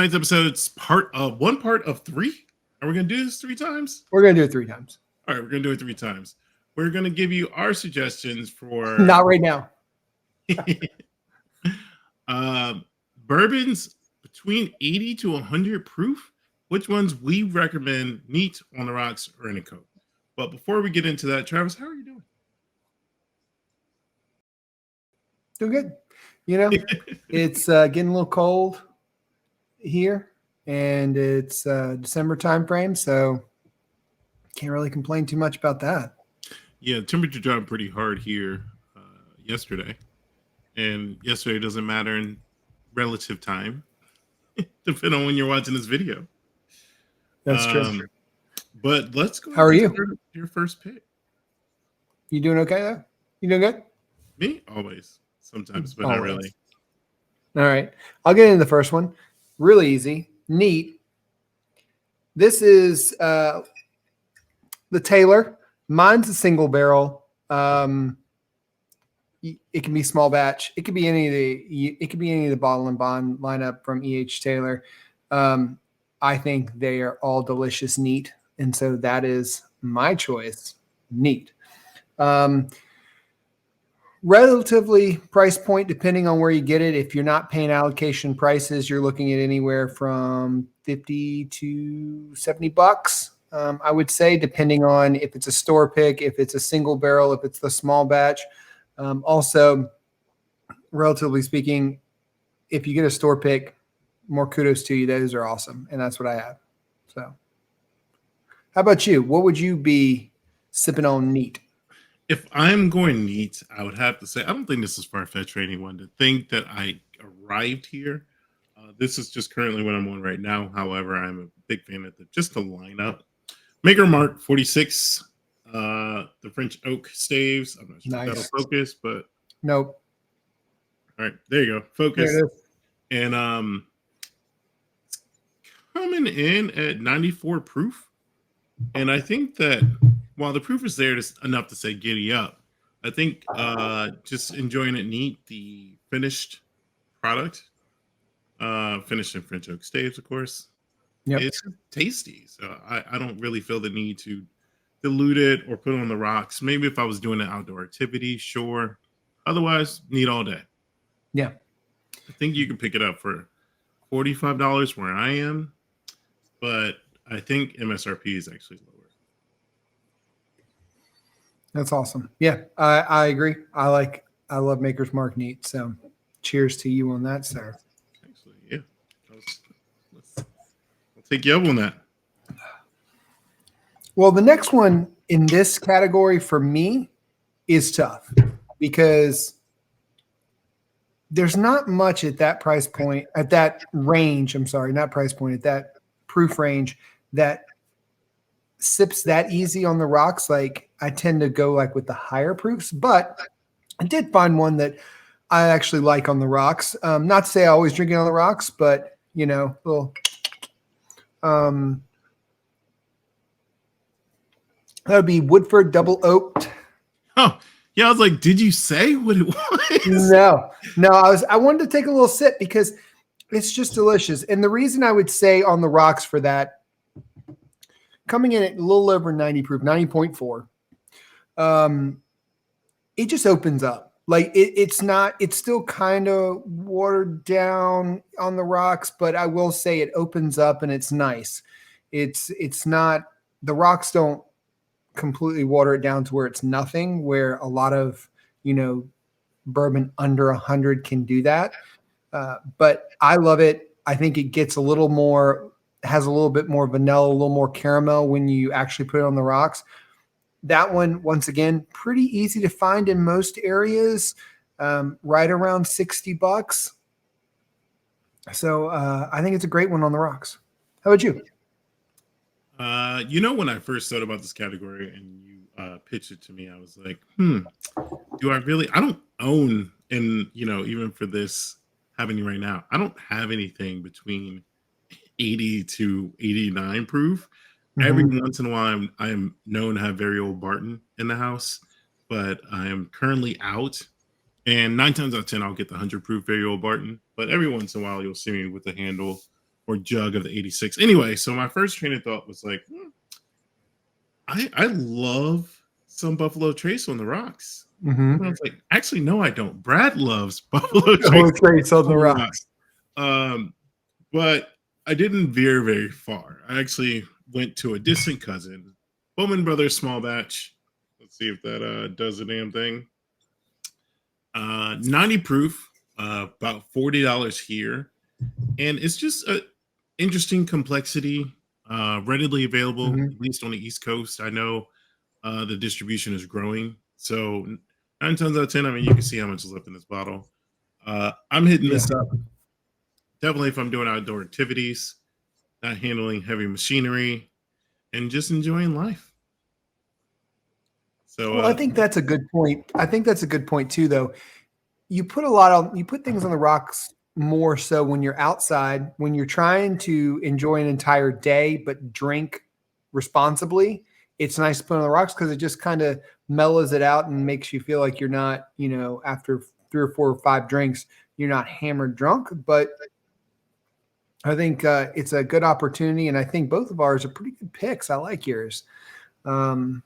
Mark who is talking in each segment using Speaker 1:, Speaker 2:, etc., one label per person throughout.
Speaker 1: tonight's episode, it's one part of three. Are we going to do this 3 times?
Speaker 2: We're going to do it 3 times.
Speaker 1: All right, we're going to do it 3 times. We're going to give you our suggestions for...
Speaker 2: Not right now.
Speaker 1: Bourbons between 80 to 100 proof. Which ones we recommend neat, on the rocks, or in a Coke. But before we get into that, Travis, how are you doing?
Speaker 2: Doing good. You know, it's getting a little cold here, and it's December time frame, so can't really complain too much about that.
Speaker 1: Yeah, temperature dropped pretty hard here yesterday, and yesterday doesn't matter in relative time, depending on when you're watching this video.
Speaker 2: That's true.
Speaker 1: But let's go.
Speaker 2: How are you?
Speaker 1: Your first pick.
Speaker 2: You doing okay though? You doing good?
Speaker 1: Me? Always. Sometimes, but not really.
Speaker 2: All right. I'll get into the first one. Really easy. Neat. This is the Taylor. Mine's a single barrel. It can be small batch. It could be any of the bottle and bond lineup from E.H. Taylor. I think they are all delicious neat. And so that is my choice. Neat. Relatively price point, depending on where you get it. If you're not paying allocation prices, you're looking at anywhere from $50 to $70. I would say, depending on if it's a store pick, if it's a single barrel, if it's the small batch. Also, relatively speaking, if you get a store pick, more kudos to you. Those are awesome. And that's what I have. So how about you? What would you be sipping on neat?
Speaker 1: If I'm going neat, I would have to say, I don't think this is far-fetched for anyone to think that I arrived here. This is just currently what I'm on right now. However, I'm a big fan of just the lineup. Maker Mark 46, the French oak staves. I'm not sure if that'll focus, but
Speaker 2: nope.
Speaker 1: All right, there you go. Focus. And coming in at 94 proof. And I think that while the proof is there, it's enough to say giddy up. I think just enjoying it neat, the finished product, finished in French oak staves, of course. Yep. It's tasty. So I don't really feel the need to dilute it or put it on the rocks. Maybe if I was doing an outdoor activity, sure. Otherwise, neat all day.
Speaker 2: Yeah.
Speaker 1: I think you can pick it up for $45 where I am, but I think MSRP is actually lower.
Speaker 2: That's awesome. Yeah, I agree. I love Maker's Mark neat. So cheers to you on that, sir.
Speaker 1: Actually, yeah. I'll take you up on that.
Speaker 2: Well, the next one in this category for me is tough because there's not much at that price point, at that range. I'm sorry, not price point, at that proof range that sips that easy on the rocks. Like I tend to go like with the higher proofs, but I did find one that I actually like on the rocks. Not to say I always drink it on the rocks, but you know, little that would be Woodford Double Oaked.
Speaker 1: Oh, yeah. I was like, did you say what it was?
Speaker 2: No. I wanted to take a little sip because it's just delicious. And the reason I would say on the rocks for that, coming in at a little over 90 proof, 90.4, it just opens up. Like it's still kind of watered down on the rocks, but I will say it opens up and it's nice. It's not, the rocks don't completely water it down to where it's nothing, where a lot of, bourbon under 100 can do that. But I love it. I think it gets has a little bit more vanilla, a little more caramel when you actually put it on the rocks. That one, once again, pretty easy to find in most areas, right around $60. So I think it's a great one on the rocks. How about you?
Speaker 1: When I first thought about this category and you pitched it to me, I was like, do I really? I don't own, and even for this happening right now, I don't have anything between 80 to 89 proof. Mm-hmm. Every once in a while, I am known to have very old Barton in the house, but I am currently out. And 9 times out of 10, I'll get the 100 proof very old Barton. But every once in a while, you'll see me with the handle or jug of the 86. Anyway, so my first train of thought was like, I love some Buffalo Trace on the rocks.
Speaker 2: Mm-hmm.
Speaker 1: And I was like, actually, no, I don't. Brad loves Buffalo Trace
Speaker 2: Oh, Trace on
Speaker 1: on
Speaker 2: the
Speaker 1: the
Speaker 2: rocks.
Speaker 1: rocks. But I didn't veer very far. I actually went to a distant cousin, Bowman Brothers Small Batch. Let's see if that does the damn thing. 90 proof, about $40 here. And it's just a interesting complexity, readily available,
Speaker 2: Mm-hmm.
Speaker 1: at least on the East Coast. I know the distribution is growing. So 9 times out of 10, I mean, you can see how much is left in this bottle. I'm hitting
Speaker 2: Yeah.
Speaker 1: this up definitely if I'm doing outdoor activities, not handling heavy machinery, and just enjoying life. So,
Speaker 2: Well, I think that's a good point. I think that's a good point too, though. You put things on the rocks more so when you're outside, when you're trying to enjoy an entire day but drink responsibly. It's nice to put on the rocks because it just kind of mellows it out and makes you feel like you're not, after 3 or 4 or 5 drinks, you're not hammered drunk. But I think it's a good opportunity, and I think both of ours are pretty good picks. I like yours. So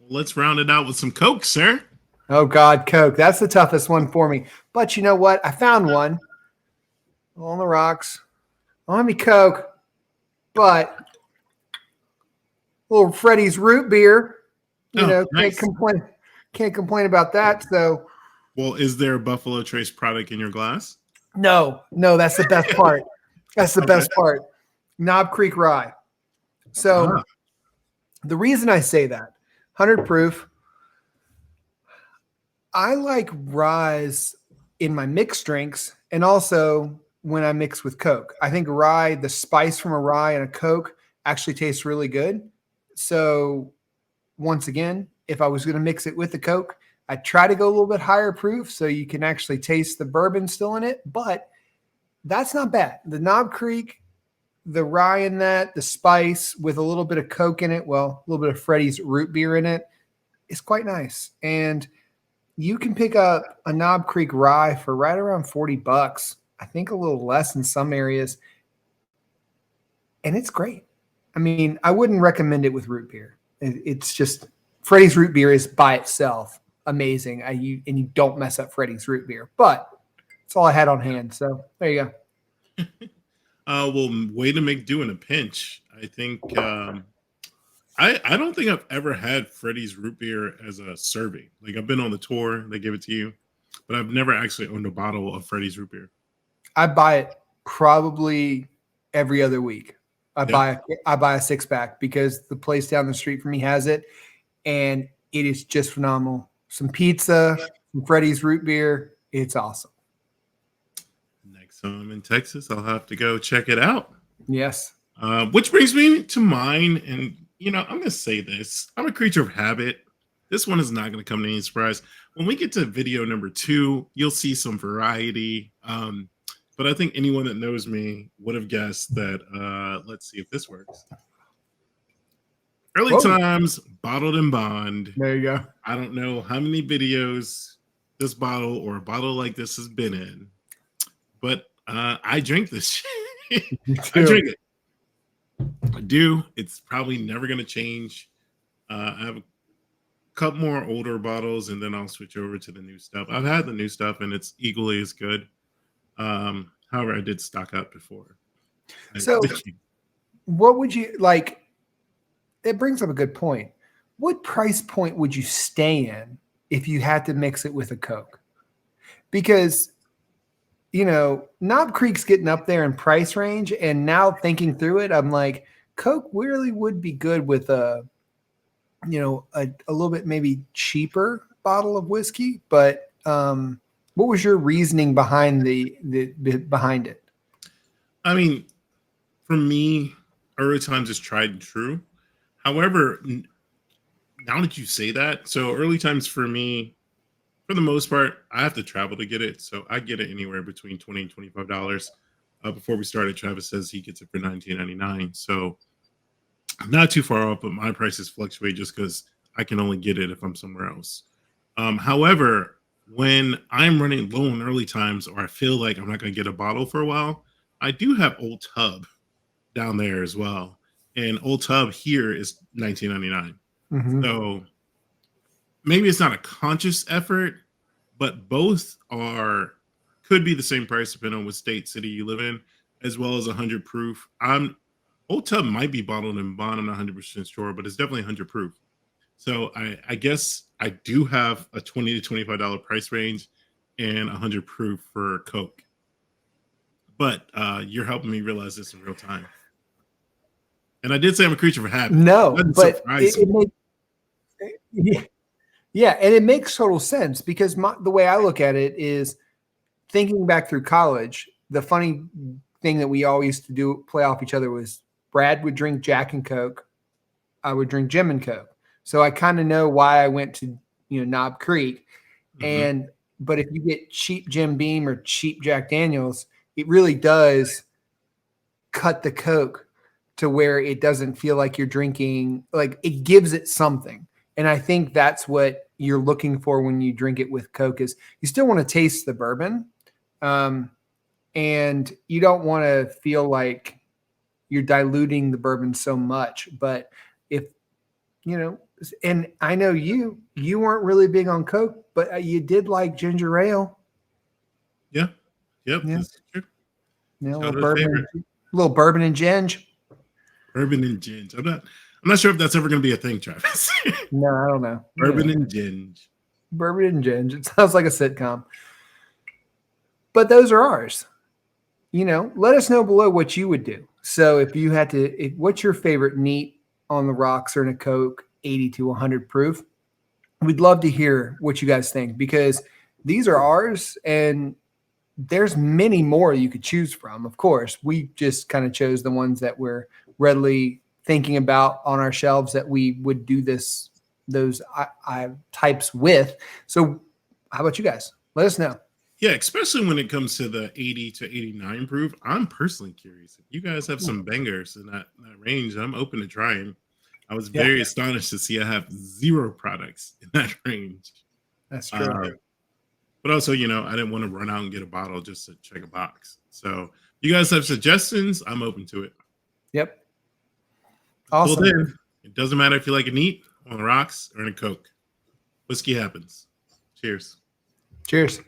Speaker 1: let's round it out with some Coke, sir.
Speaker 2: Oh God, Coke. That's the toughest one for me. But you know what? I found one on the rocks. I don't have any Coke, but little Freddy's root beer.
Speaker 1: Nice.
Speaker 2: Can't complain about that. So,
Speaker 1: well, is there a Buffalo Trace product in your glass?
Speaker 2: No, that's the best part. That's the best part. Knob Creek Rye. So, the reason I say that, 100 proof. I like ryes in my mixed drinks and also when I mix with Coke. I think rye, the spice from a rye and a Coke actually tastes really good. So once again, if I was going to mix it with the Coke, I'd try to go a little bit higher proof so you can actually taste the bourbon still in it, but that's not bad. The Knob Creek, the rye in that, the spice with a little bit of Coke in it, well, a little bit of Freddy's root beer in it, is quite nice. And you can pick up a Knob Creek rye for right around $40. I think a little less in some areas. And it's great. I mean, I wouldn't recommend it with root beer. It's just Freddy's root beer is by itself amazing. And you don't mess up Freddy's root beer. But that's all I had on hand. So there you go.
Speaker 1: Well, way to make do in a pinch. I think I don't think I've ever had Freddy's root beer as a serving. Like I've been on the tour, they give it to you, but I've never actually owned a bottle of Freddy's root beer.
Speaker 2: I buy it probably every other week. I buy a 6-pack because the place down the street from me has it, and it is just phenomenal. Some pizza, some Freddy's root beer. It's awesome.
Speaker 1: Next time I'm in Texas, I'll have to go check it out.
Speaker 2: Yes.
Speaker 1: Which brings me to mine, and I'm going to say this. I'm a creature of habit. This one is not going to come to any surprise. When we get to video number 2, you'll see some variety. But I think anyone that knows me would have guessed that. Let's see if this works. Early times, bottled and bond.
Speaker 2: There you go.
Speaker 1: I don't know how many videos this bottle or a bottle like this has been in, but I drink this shit. I drink it. I do. It's probably never going to change. I have a couple more older bottles, and then I'll switch over to the new stuff. I've had the new stuff, and it's equally as good. However, I did stock up before.
Speaker 2: So, what would you like? It brings up a good point. What price point would you stay in if you had to mix it with a Coke? Because Knob Creek's getting up there in price range, and now thinking through it, I'm like, Coke really would be good with a little bit maybe cheaper bottle of whiskey. But what was your reasoning behind behind it?
Speaker 1: I mean, for me, early times is tried and true. However, now that you say that, so early times for me, for the most part, I have to travel to get it. So I get it anywhere between $20 and $25. Before we started, Travis says he gets it for $19.99. So not too far off, but my prices fluctuate just because I can only get it if I'm somewhere else. However, when I'm running low in early times or I feel like I'm not going to get a bottle for a while, I do have Old Tub down there as well, and Old Tub here is $19.99.
Speaker 2: Mhm.
Speaker 1: So maybe it's not a conscious effort, but both are could be the same price depending on what state city you live in, as well as 100 proof. I'm Old Tub might be bottled in bond. I'm not 100% sure, but it's definitely 100 proof. So I guess I do have a $20 to $25 price range and 100 proof for Coke. But you're helping me realize this in real time. And I did say I'm a creature for habit.
Speaker 2: No,
Speaker 1: Doesn't
Speaker 2: but
Speaker 1: surprise
Speaker 2: it
Speaker 1: me.
Speaker 2: makes yeah, yeah, and it makes total sense because the way I look at it is thinking back through college. The funny thing that we always used to do play off each other was Brad would drink Jack and Coke, I would drink Jim and Coke. So I kind of know why I went to Knob Creek.
Speaker 1: Mhm.
Speaker 2: And but if you get cheap Jim Beam or cheap Jack Daniels, it really does cut the Coke to where it doesn't feel like you're drinking, like it gives it something. And I think that's what you're looking for when you drink it with Coke is you still want to taste the bourbon. Um, and you don't want to feel like you're diluting the bourbon so much. But if, and I know you weren't really big on Coke, but you did like ginger ale.
Speaker 1: Yeah. Yep.
Speaker 2: Yeah.
Speaker 1: This is true.
Speaker 2: A little
Speaker 1: Childhood favorite.
Speaker 2: bourbon and ginge.
Speaker 1: Bourbon and ginge. I'm not sure if that's ever going to be a thing, Travis.
Speaker 2: No, I don't know.
Speaker 1: Bourbon
Speaker 2: Yeah.
Speaker 1: and ginge.
Speaker 2: Bourbon and ginge. It sounds like a sitcom. But those are ours. Let us know below what you would do. So if you had to, what's your favorite neat on the rocks or in a Coke 80 to 100 proof? We'd love to hear what you guys think because these are ours and there's many more you could choose from. Of course, we just kind of chose the ones that we're readily thinking about on our shelves that we would do those types with. So how about you guys? Let us know.
Speaker 1: Yeah, especially when it comes to the 80 to 89 proof. I'm personally curious. If you guys have some bangers in that range, I'm open to trying. I was
Speaker 2: Yeah,
Speaker 1: very astonished to see I have 0 products in that range.
Speaker 2: that's true.
Speaker 1: But also, I didn't want to run out and get a bottle just to check a box. So, you guys have suggestions? I'm open to it.
Speaker 2: Yep.
Speaker 1: Awesome.
Speaker 2: Awesome.
Speaker 1: Then, it doesn't matter if you like a neat on the rocks or in a Coke. Whiskey happens. Cheers.
Speaker 2: Cheers.